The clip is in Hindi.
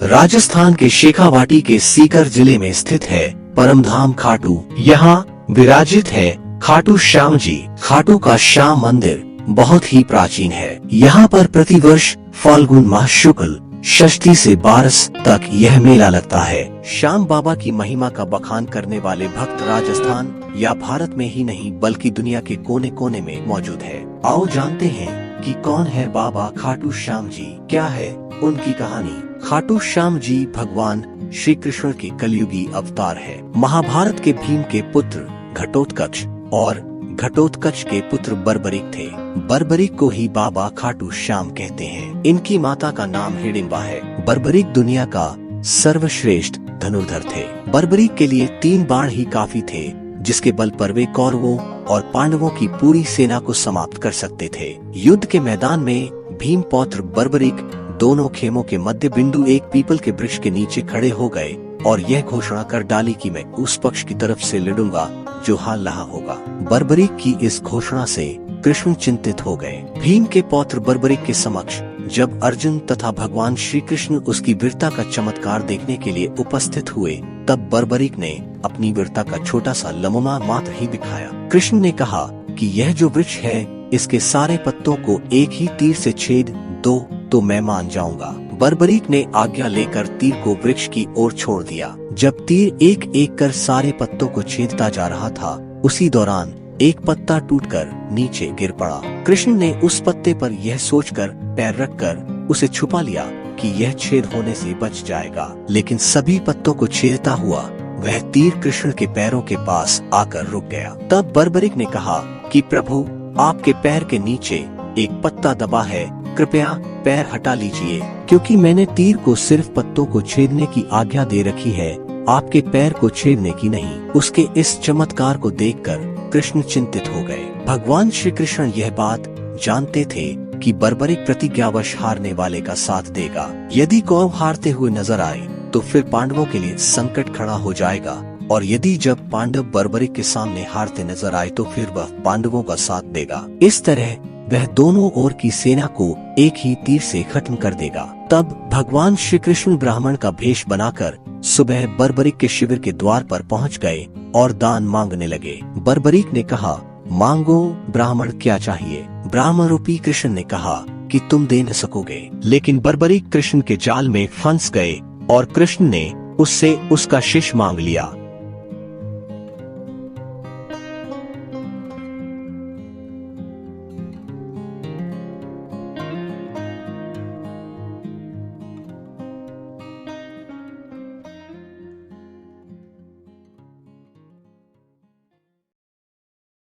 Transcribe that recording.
राजस्थान के शेखावाटी के सीकर जिले में स्थित है परमधाम खाटू। यहाँ विराजित है खाटू श्याम जी। खाटू का श्याम मंदिर बहुत ही प्राचीन है। यहाँ पर प्रतिवर्ष फाल्गुन माह शुक्ल षष्ठी से 12 तक यह मेला लगता है। श्याम बाबा की महिमा का बखान करने वाले भक्त राजस्थान या भारत में ही नहीं बल्कि दुनिया के कोने कोने में मौजूद है। आओ जानते हैं कि कौन है बाबा खाटू श्याम जी, क्या है उनकी कहानी। खाटू श्याम जी भगवान श्री कृष्ण के कलयुगी अवतार है। महाभारत के भीम के पुत्र घटोत्कच और घटोत्कच के पुत्र बर्बरिक थे। बर्बरिक को ही बाबा खाटू श्याम कहते हैं। इनकी माता का नाम हिडिंबा है। बर्बरिक दुनिया का सर्वश्रेष्ठ धनुर्धर थे। बर्बरिक के लिए 3 बाण ही काफी थे, जिसके बल पर वे कौरवों और पांडवों की पूरी सेना को समाप्त कर सकते थे। युद्ध के मैदान में भीम पौत्र बर्बरिक दोनों खेमों के मध्य बिंदु एक पीपल के वृक्ष के नीचे खड़े हो गए और यह घोषणा कर डाली कि मैं उस पक्ष की तरफ से लड़ूंगा जो हार रहा होगा। बर्बरिक की इस घोषणा से कृष्ण चिंतित हो गए। भीम के पौत्र बर्बरिक के समक्ष जब अर्जुन तथा भगवान श्री कृष्ण उसकी वीरता का चमत्कार देखने के लिए उपस्थित हुए, तब बर्बरिक ने अपनी वीरता का छोटा सा नमूना मात्र ही दिखाया। कृष्ण ने कहा कि यह जो वृक्ष है, इसके सारे पत्तों को एक ही तीर से छेद दो तो मैं मान जाऊंगा। बर्बरिक ने आज्ञा लेकर तीर को वृक्ष की ओर छोड़ दिया। जब तीर एक एक कर सारे पत्तों को छेदता जा रहा था, उसी दौरान एक पत्ता टूटकर नीचे गिर पड़ा। कृष्ण ने उस पत्ते पर यह सोचकर पैर रखकर उसे छुपा लिया कि यह छेद होने से बच जाएगा, लेकिन सभी पत्तों को छेदता हुआ वह तीर कृष्ण के पैरों के पास आकर रुक गया। तब बर्बरिक ने कहा कि प्रभु, आपके पैर के नीचे एक पत्ता दबा है, कृपया पैर हटा लीजिए, क्योंकि मैंने तीर को सिर्फ पत्तों को छेदने की आज्ञा दे रखी है, आपके पैर को छेदने की नहीं। उसके इस चमत्कार को देखकर कृष्ण चिंतित हो गए। भगवान श्री कृष्ण यह बात जानते थे कि बर्बरिक प्रतिज्ञावश हारने वाले का साथ देगा। यदि कौरव हारते हुए नजर आए तो फिर पांडवों के लिए संकट खड़ा हो जाएगा, और यदि जब पांडव बर्बरिक के सामने हारते नजर आए तो फिर वह पांडवों का साथ देगा। इस तरह वह दोनों ओर की सेना को एक ही तीर से खत्म कर देगा। तब भगवान श्री कृष्ण ब्राह्मण का भेष बनाकर सुबह बर्बरिक के शिविर के द्वार पर पहुंच गए और दान मांगने लगे। बर्बरिक ने कहा, मांगो ब्राह्मण, क्या चाहिए। ब्राह्मण रूपी कृष्ण ने कहा कि तुम दे न सकोगे, लेकिन बर्बरिक कृष्ण के जाल में फंस गए और कृष्ण ने उससे उसका शिश मांग लिया।